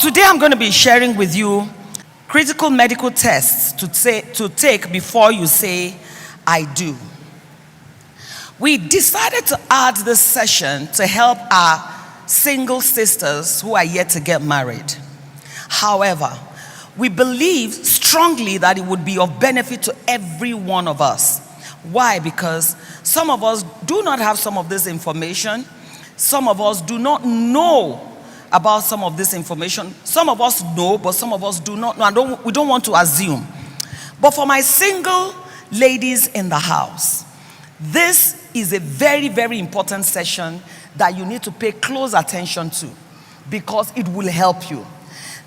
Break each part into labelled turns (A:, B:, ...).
A: Today I'm going to be sharing with you critical medical tests to take before you say, I do. We decided to add this session to help our single sisters who are yet to get married. However, we believe strongly that it would be of benefit to every one of us. Why? Because some of us do not have some of this information. Some of us do not know about some of this information. Some of us know, but some of us do not know, and we don't want to assume. But for my single ladies in the house, this is a very, very important session that you need to pay close attention to because it will help you.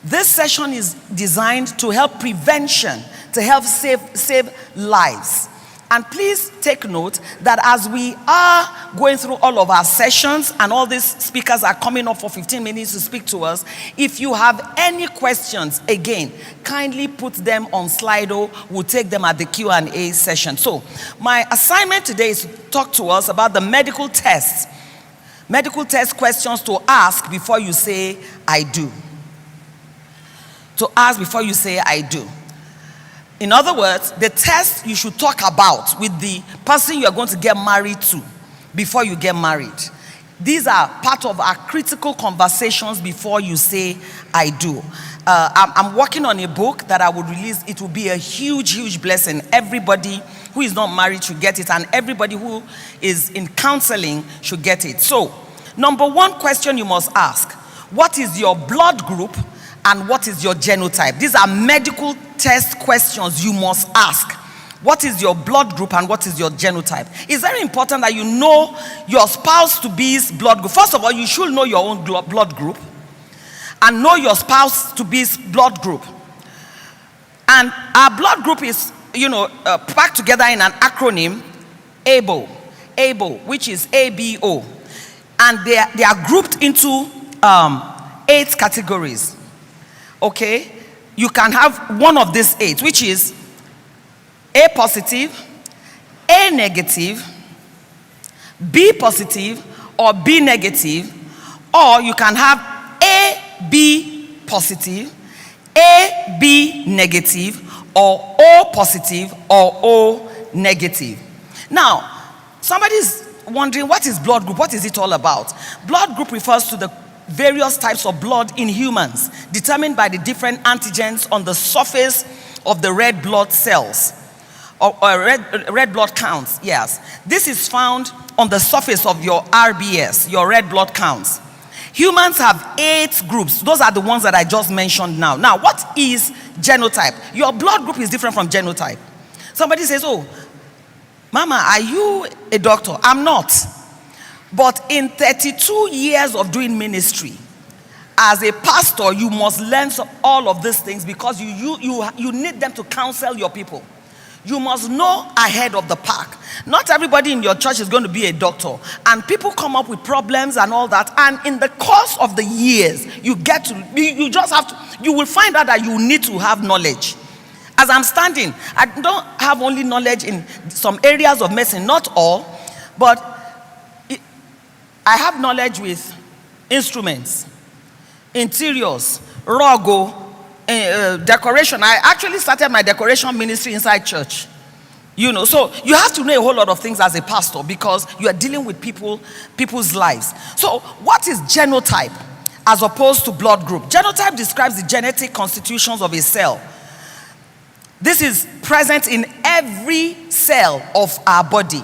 A: This session is designed to help prevention, to help save lives. And please take note that as we are going through all of our sessions and all these speakers are coming up for 15 minutes to speak to us, if you have any questions, again, kindly put them on Slido. We'll take them at the Q&A session. So my assignment today is to talk to us about the medical test questions to ask before you say, I do. To ask before you say, I do. In other words, the test you should talk about with the person you are going to get married to before you get married. These are part of our critical conversations before you say, I do. I'm working on a book that I will release. It will be a huge, huge blessing. Everybody who is not married should get it, and everybody who is in counseling should get it. So, number one question you must ask, what is your blood group and what is your genotype? These are medical test questions you must ask. What is your blood group and what is your genotype? It's very important that you know your spouse-to-be's blood group. First of all, you should know your own blood group and know your spouse-to-be's blood group. And our blood group is, packed together in an acronym, ABO, which is ABO. And they are grouped into 8 categories. Okay, you can have one of these 8, which is A positive, A negative, B positive, or B negative, or you can have A, B positive, A, B negative, or O positive, or O negative. Now, somebody's wondering, what is blood group? What is it all about? Blood group refers to the various types of blood in humans, determined by the different antigens on the surface of the red blood cells, or red blood counts, yes. This is found on the surface of your RBS, your red blood counts. Humans have 8 groups. Those are the ones that I just mentioned now. Now, what is genotype? Your blood group is different from genotype. Somebody says, oh, Mama, are you a doctor? I'm not. But in 32 years of doing ministry, as a pastor, you must learn all of these things because you need them to counsel your people. You must know ahead of the pack. Not everybody in your church is going to be a doctor. And people come up with problems and all that. And in the course of the years, you will find out that you need to have knowledge. As I'm standing, I don't have only knowledge in some areas of medicine, not all, but I have knowledge with instruments, interiors, rogo, decoration. I actually started my decoration ministry inside church. So you have to know a whole lot of things as a pastor because you are dealing with people's lives. So what is genotype as opposed to blood group? Genotype describes the genetic constitutions of a cell. This is present in every cell of our body.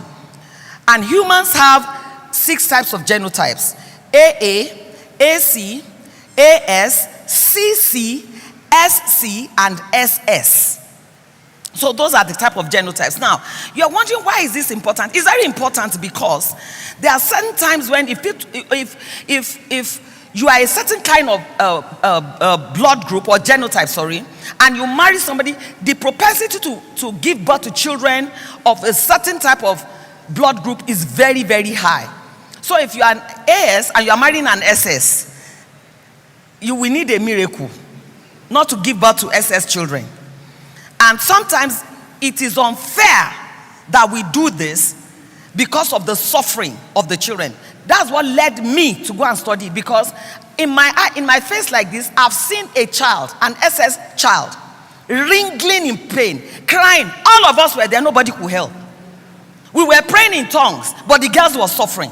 A: And humans have 6 types of genotypes: AA, AC, AS, CC, SC, and SS. So those are the type of genotypes. Now, you're wondering, why is this important? It's very important because there are certain times when if you are a certain kind of blood group or genotype, and you marry somebody, the propensity to give birth to children of a certain type of blood group is very, very high. So if you are an AS and you are marrying an SS, you will need a miracle not to give birth to SS children. And sometimes it is unfair that we do this because of the suffering of the children. That's what led me to go and study, because In my face like this, I've seen a child, an SS child, wriggling in pain, crying. All of us were there, nobody could help. We were praying in tongues, but the girls were suffering.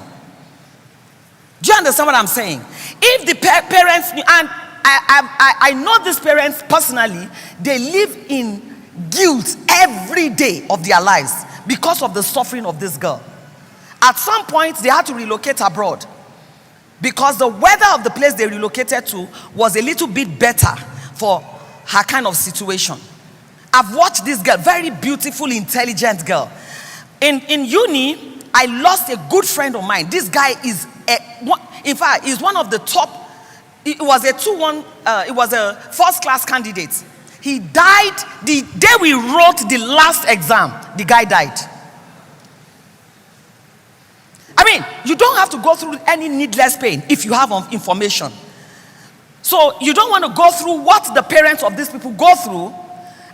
A: Do you understand what I'm saying? If the parents, and I know these parents personally, they live in guilt every day of their lives because of the suffering of this girl. At some point, they had to relocate abroad because the weather of the place they relocated to was a little bit better for her kind of situation. I've watched this girl, very beautiful, intelligent girl. In uni, I lost a good friend of mine. This guy is, in fact, he's one of the top. It was a 2-1, it was a first-class candidate. He died the day we wrote the last exam. The guy died. I mean, you don't have to go through any needless pain if you have information. So you don't want to go through what the parents of these people go through,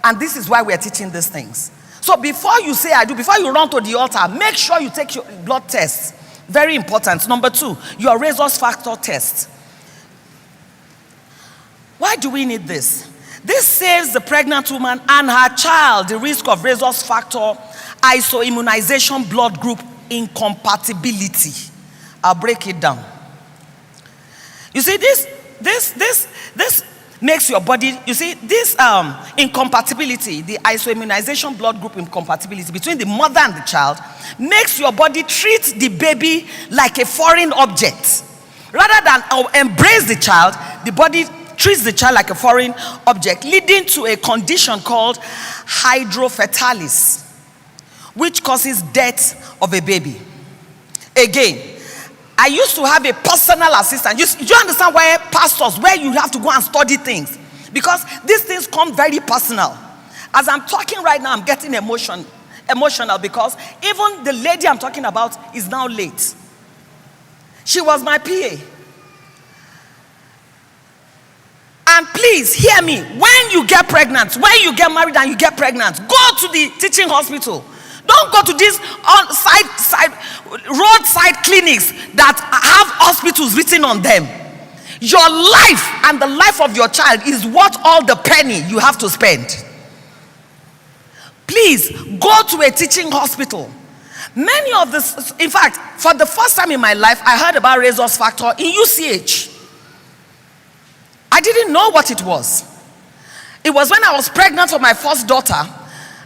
A: and this is why we are teaching these things. So before you say I do, before you run to the altar, make sure you take your blood tests. Very important. Number 2, your rhesus factor test. Why do we need this? This saves the pregnant woman and her child the risk of rhesus factor isoimmunization blood group incompatibility. I'll break it down. You see, this makes your body, you see, this incompatibility, the isoimmunization blood group incompatibility between the mother and the child, makes your body treat the baby like a foreign object. Rather than embrace the child, the body treats the child like a foreign object, leading to a condition called hydrophytalis, which causes death of a baby. Again, I used to have a personal assistant. Do you understand why pastors, where you have to go and study things? Because these things come very personal. As I'm talking right now, I'm getting emotional because even the lady I'm talking about is now late. She was my PA. And please hear me, when you get pregnant, when you get married and you get pregnant, go to the teaching hospital. Don't go to these roadside clinics that have hospitals written on them. Your life and the life of your child is worth all the penny you have to spend. Please go to a teaching hospital. Many of this, in fact, for the first time in my life, I heard about rhesus factor in UCH. I didn't know what it was. It was when I was pregnant for my first daughter,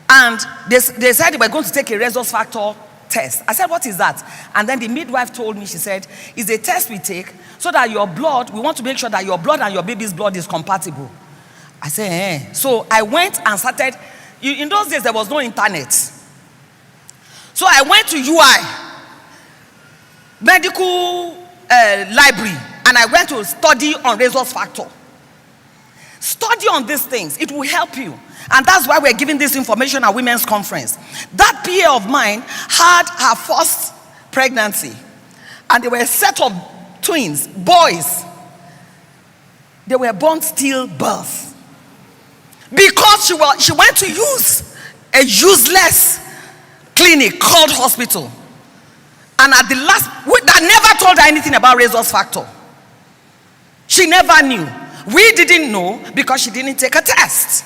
A: and they said they were going to take a rhesus factor test. I said, what is that? And then the midwife told me, she said, it's a test we take so that your blood, we want to make sure that your blood and your baby's blood is compatible. I said, eh. So I went and started, in those days there was no internet. So I went to UI, medical library, and I went to study on rhesus factor. Study on these things, it will help you. And that's why we're giving this information at Women's Conference. That PA of mine had her first pregnancy, and they were a set of twins, boys. They were born stillbirth. Because she went to use a useless clinic called hospital. And at the last, that never told her anything about rhesus factor. She never knew. We didn't know because she didn't take a test.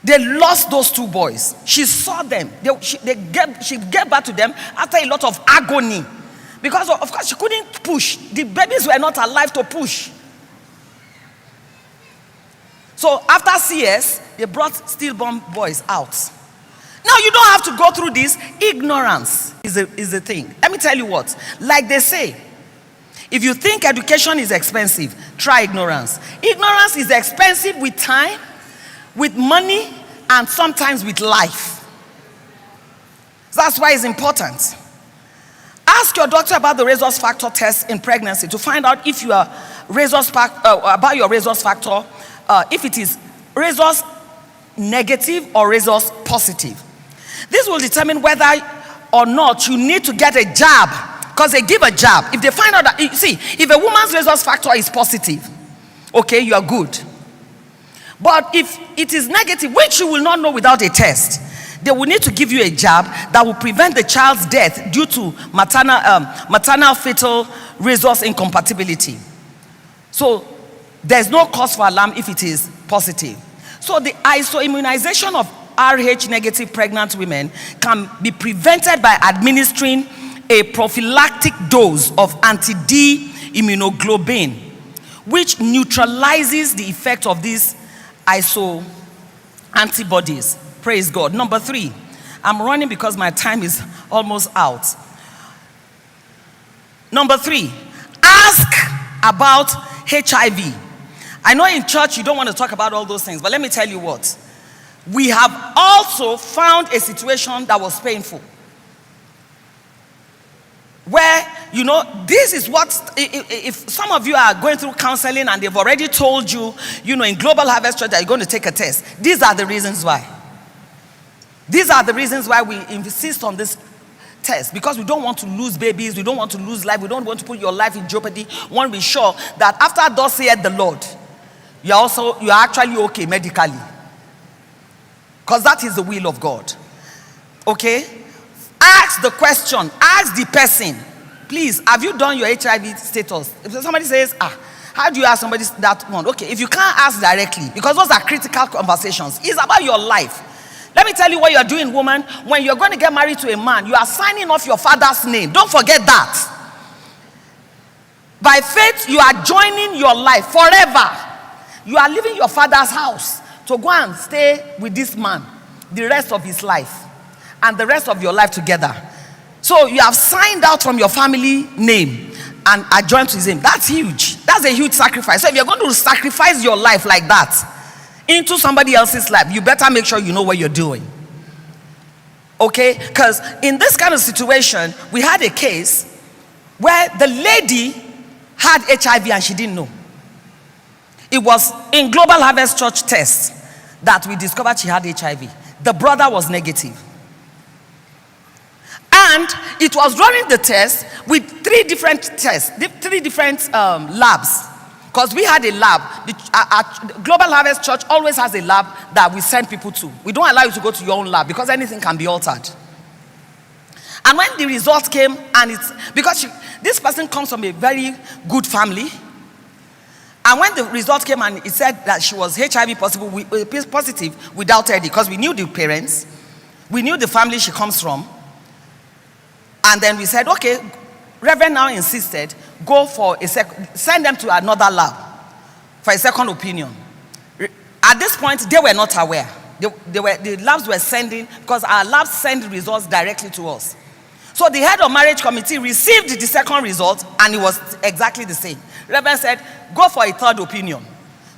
A: They lost those 2 boys. She saw them. She gave back to them after a lot of agony. Because of course she couldn't push. The babies were not alive to push. So after CS, they brought stillborn boys out. Now you don't have to go through this. Ignorance is the thing. Let me tell you what. Like they say, if you think education is expensive, try ignorance. Ignorance is expensive with time, with money, and sometimes with life. That's why it's important. Ask your doctor about the rhesus factor test in pregnancy to find out if you are about your rhesus factor, if it is rhesus negative or rhesus positive. This will determine whether or not you need to get a jab, because they give a jab. If they find out that, see, if a woman's rhesus factor is positive, okay, you are good. But if it is negative, which you will not know without a test, they will need to give you a jab that will prevent the child's death due to maternal fetal resource incompatibility. So there's no cause for alarm if it is positive. So the isoimmunization of Rh negative pregnant women can be prevented by administering a prophylactic dose of anti-D immunoglobulin, which neutralizes the effect of these iso antibodies. Praise God. Number 3, I'm running because my time is almost out. Number 3, ask about HIV. I know in church you don't want to talk about all those things, but let me tell you what. We have also found a situation that was painful. Where, this is what, if some of you are going through counseling and they've already told you, in Global Harvest Church that you're going to take a test. These are the reasons why. These are the reasons why we insist on this test. Because we don't want to lose babies. We don't want to lose life. We don't want to put your life in jeopardy. We want to be sure that after thus saith the Lord, you are actually okay medically. Because that is the will of God. Okay? Ask the question. Ask the person. Please, have you done your HIV status? If somebody says, how do you ask somebody that one? Okay, if you can't ask directly, because those are critical conversations. It's about your life. Let me tell you what you're doing, woman. When you're going to get married to a man, you are signing off your father's name. Don't forget that. By faith, you are joining your life forever. You are leaving your father's house to go and stay with this man the rest of his life and the rest of your life together. So you have signed out from your family name and are joined to his name. That's huge. That's a huge sacrifice. So if you're going to sacrifice your life like that into somebody else's life, you better make sure you know what you're doing. Okay? Because in this kind of situation, we had a case where the lady had HIV and she didn't know. It was in Global Harvest Church test that we discovered she had HIV. The brother was negative. And it was running the test with 3 different tests, 3 different labs. Because we had a lab. Global Harvest Church always has a lab that we send people to. We don't allow you to go to your own lab because anything can be altered. And when the results came, and it's because this person comes from a very good family. And when the results came and it said that she was HIV positive, we doubted it because we knew the parents, we knew the family she comes from. And then we said, okay, Reverend now insisted, go for send them to another lab for a second opinion. At this point, they were not aware. The labs were sending, because our labs send results directly to us. So the head of marriage committee received the second result and it was exactly the same. Reverend said, go for a third opinion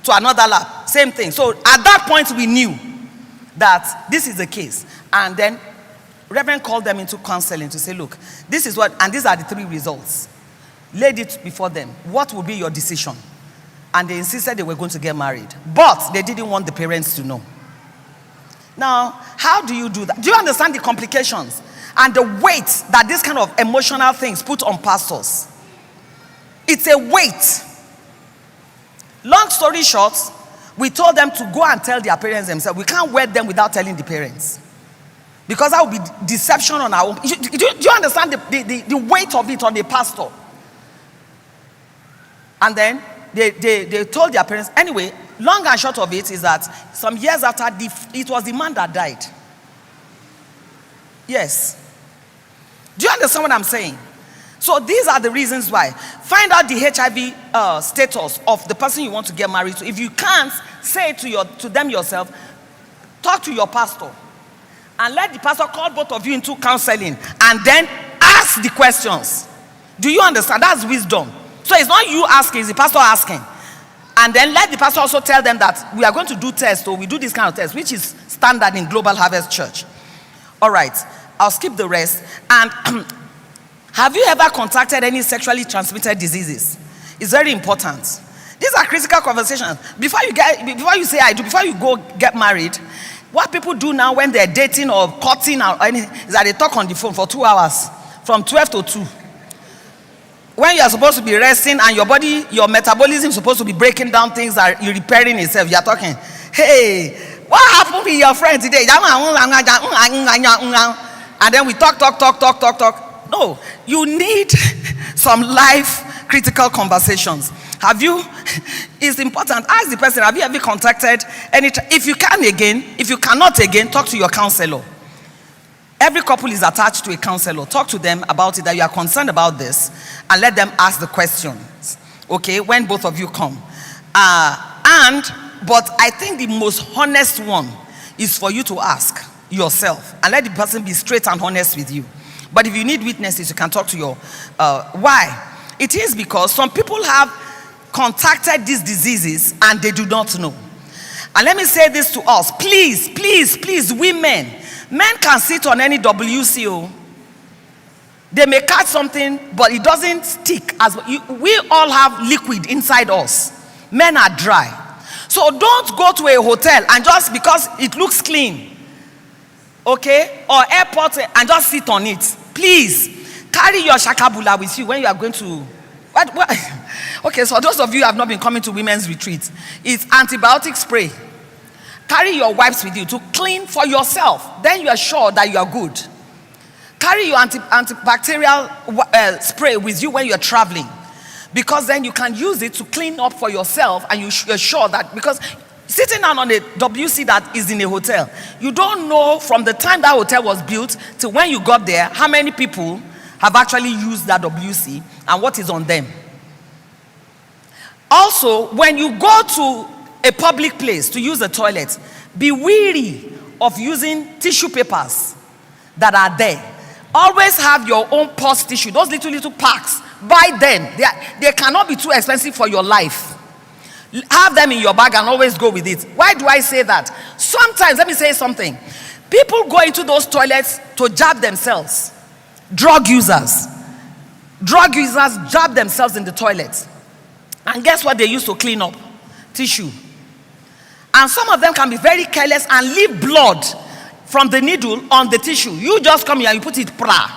A: to another lab. Same thing. So at that point we knew that this is the case. And then Reverend called them into counseling to say, look, this is what, and these are the 3 results. Laid it before them. What will be your decision? And they insisted they were going to get married. But they didn't want the parents to know. Now, how do you do that? Do you understand the complications and the weight that this kind of emotional things put on pastors? It's a weight. Long story short, we told them to go and tell their parents themselves. We can't wed them without telling the parents. Because that would be deception on our own. Do you understand the weight of it on the pastor? And then they told their parents. Anyway, long and short of it is that some years after, it was the man that died. Yes. Do you understand what I'm saying? So these are the reasons why. Find out the HIV status of the person you want to get married to. If you can't, say it to them yourself. Talk to your pastor. And let the pastor call both of you into counseling. And then ask the questions. Do you understand? That's wisdom. So it's not you asking, it's the pastor asking. And then let the pastor also tell them that we are going to do tests, or we do this kind of test, which is standard in Global Harvest Church. All right, I'll skip the rest. And have you ever contacted any sexually transmitted diseases? It's very important. These are critical conversations. Before you say I do, before you go get married, what people do now when they're dating or courting or anything is that they talk on the phone for 2 hours, from 12 to 2. When you are supposed to be resting and your body, your metabolism is supposed to be breaking down things that you're repairing itself, you're talking, hey, what happened with your friend today? And then we talk. No, you need some life critical conversations. Have you, it's important, ask the person, have you ever contacted if you can again, if you cannot again, talk to your counselor. Every couple is attached to a counselor. Talk to them about it, that you are concerned about this, and let them ask the questions, okay, when both of you come. But I think the most honest one is for you to ask yourself, and let the person be straight and honest with you. But if you need witnesses, you can talk to your, why? It is because some people have contacted these diseases and they do not know. And let me say this to us, please, please, please, women. Men can sit on any WCO. They may catch something, but it doesn't stick. We all have liquid inside us. Men are dry. So don't go to a hotel and just because it looks clean, okay, or airport and just sit on it. Please, carry your shakabula with you when you are going to, okay, so those of you who have not been coming to women's retreats, it's antibiotic spray. Carry your wipes with you to clean for yourself. Then you are sure that you are good. Carry your antibacterial spray with you when you are traveling, because then you can use it to clean up for yourself, and you're sure that, because sitting down on a WC that is in a hotel, you don't know from the time that hotel was built to when you got there how many people have actually used that WC and what is on them. Also, when you go to a public place to use a toilet, be wary of using tissue papers that are there. Always have your own pulse tissue, those little packs. Buy them. They cannot be too expensive for your life. Have them in your bag and always go with it. Why do I say that? Sometimes, let me say something. People go into those toilets to jab themselves. Drug users jab themselves in the toilet. And guess what they use to clean up? Tissue. And some of them can be very careless and leave blood from the needle on the tissue. You just come here and you put it pra.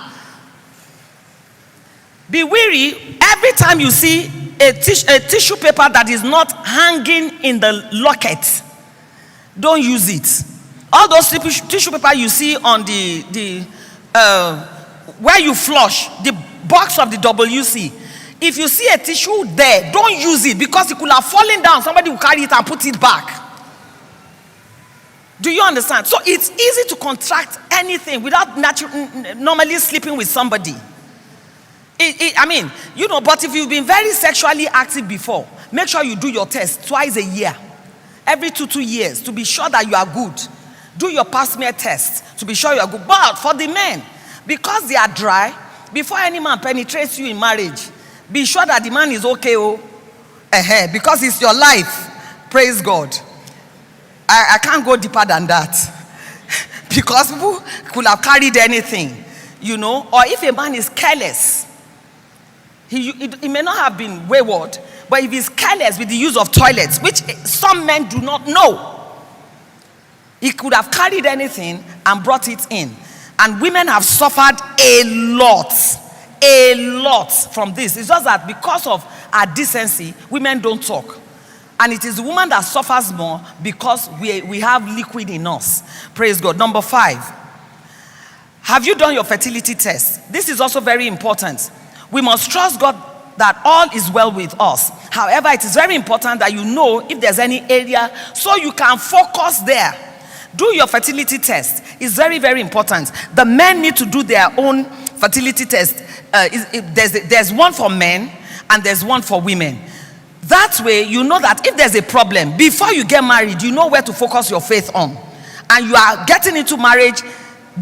A: Be wary every time you see a tissue paper that is not hanging in the locket. Don't use it. All those tissue paper you see on the where you flush, the box of the WC. If you see a tissue there, don't use it, because it could have fallen down. Somebody will carry it and put it back. Do you understand? So it's easy to contract anything without normally sleeping with somebody. But if you've been very sexually active before, make sure you do your test twice a year, every 2 years, to be sure that you are good. Do your pap smear test to be sure you are good. But for the men, because they are dry, before any man penetrates you in marriage, be sure that the man is okay, because it's your life. Praise God. I can't go deeper than that, because people could have carried anything, or if a man is careless, he may not have been wayward, but if he's careless with the use of toilets, which some men do not know, he could have carried anything and brought it in. And women have suffered a lot from this. It's just that because of our decency, women don't talk. And it is the woman that suffers more because we have liquid in us. Praise God. Number 5. Have you done your fertility test? This is also very important. We must trust God that all is well with us. However, it is very important that you know if there's any area so you can focus there. Do your fertility test. It's very, very important. The men need to do their own fertility test. There's one for men and there's one for women. That way, you know that if there's a problem, before you get married, you know where to focus your faith on. And you are getting into marriage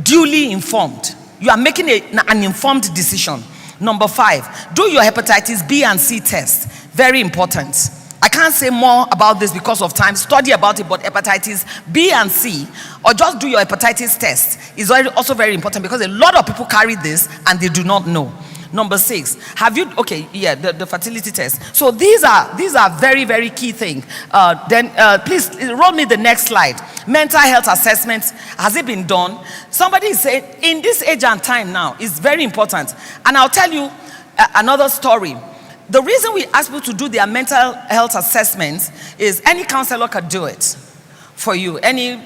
A: duly informed. You are making an informed decision. Number 5, do your hepatitis B and C test. Very important. I can't say more about this because of time. Study about it, but hepatitis B and C, or just do your hepatitis test, is also very important, because a lot of people carry this and they do not know. Number 6, the fertility test. So these are very, very key things. Please roll me the next slide. Mental health assessments, has it been done? Somebody said in this age and time now is very important. And I'll tell you another story. The reason we ask people to do their mental health assessments is any counselor can do it for you. Any,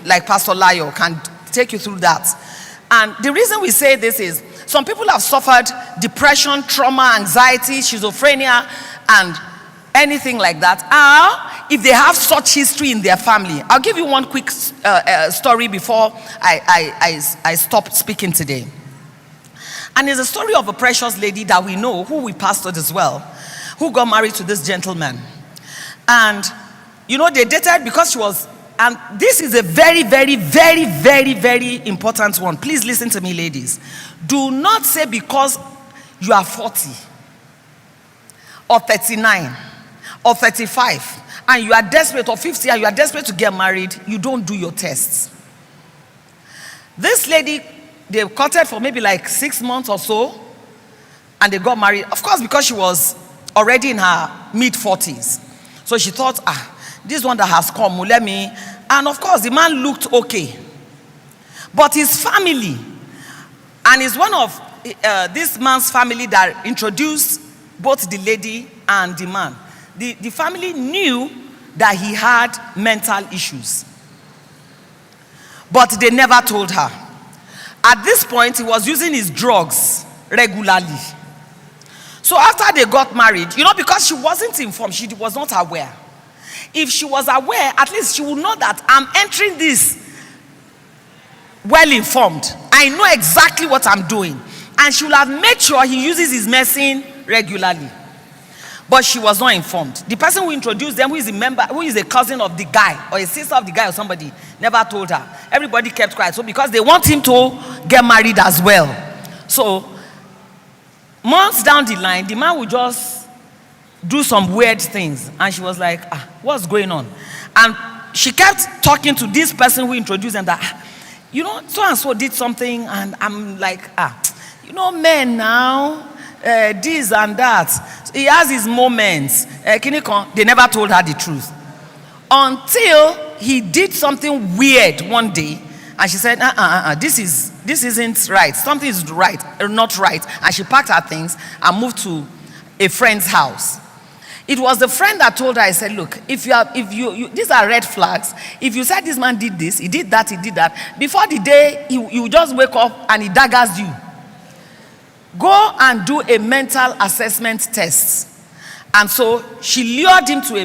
A: like Pastor Layo can take you through that. And the reason we say this is some people have suffered depression, trauma, anxiety, schizophrenia, and anything like that. If they have such history in their family. I'll give you one quick story before I stop speaking today. And it's a story of a precious lady that we know, who we pastored as well, who got married to this gentleman. And, they dated because she was, and this is a very, very, very, very, very important one. Please listen to me, ladies. Do not say because you are 40 or 39 or 35 and you are desperate, or 50 and you are desperate to get married, you don't do your tests. This lady, they courted for maybe like 6 months or so, and they got married. Of course, because she was already in her mid-40s. So she thought, this one that has come, let me. And of course, the man looked okay. But his family, and it's one of this man's family that introduced both the lady and the man. The family knew that he had mental issues. But they never told her. At this point, he was using his drugs regularly. So after they got married, because she wasn't informed, she was not aware. If she was aware, at least she would know that I'm entering this well informed. I know exactly what I'm doing. And she would have made sure he uses his medicine regularly. But she was not informed. The person who introduced them, who is a member, who is a cousin of the guy, or a sister of the guy or somebody, never told her. Everybody kept quiet. So because they want him to get married as well. So months down the line, the man would just do some weird things. And she was like, what's going on? And she kept talking to this person who introduced them that, so-and-so did something. And I'm like, men now, this and that. He has his moments. They never told her the truth. Until he did something weird one day. And she said, this isn't right. Something is right, or not right. And she packed her things and moved to a friend's house. It was the friend that told her, I said, look, if you these are red flags. If you said this man did this, he did that, before the day you just wake up and he daggers you. Go and do a mental assessment test. And so she lured him to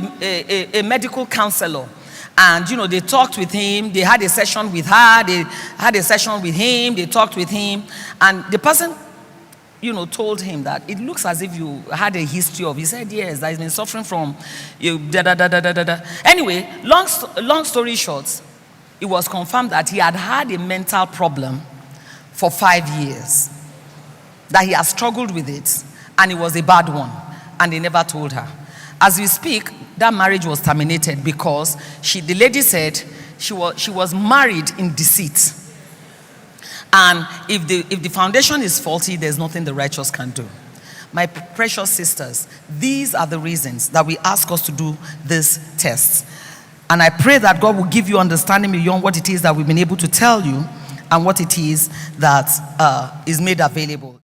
A: a medical counselor. And, they talked with him. They had a session with her. They had a session with him. They talked with him. And the person, told him that it looks as if you had a history of, he said, yes, that he's been suffering from, Anyway, long story short, it was confirmed that he had a mental problem for 5 years. That he has struggled with it, and it was a bad one, and they never told her. As we speak, that marriage was terminated because the lady said she was married in deceit. And if the foundation is faulty, there's nothing the righteous can do. My precious sisters, these are the reasons that we ask us to do this test. And I pray that God will give you understanding beyond what it is that we've been able to tell you and what it is that is made available.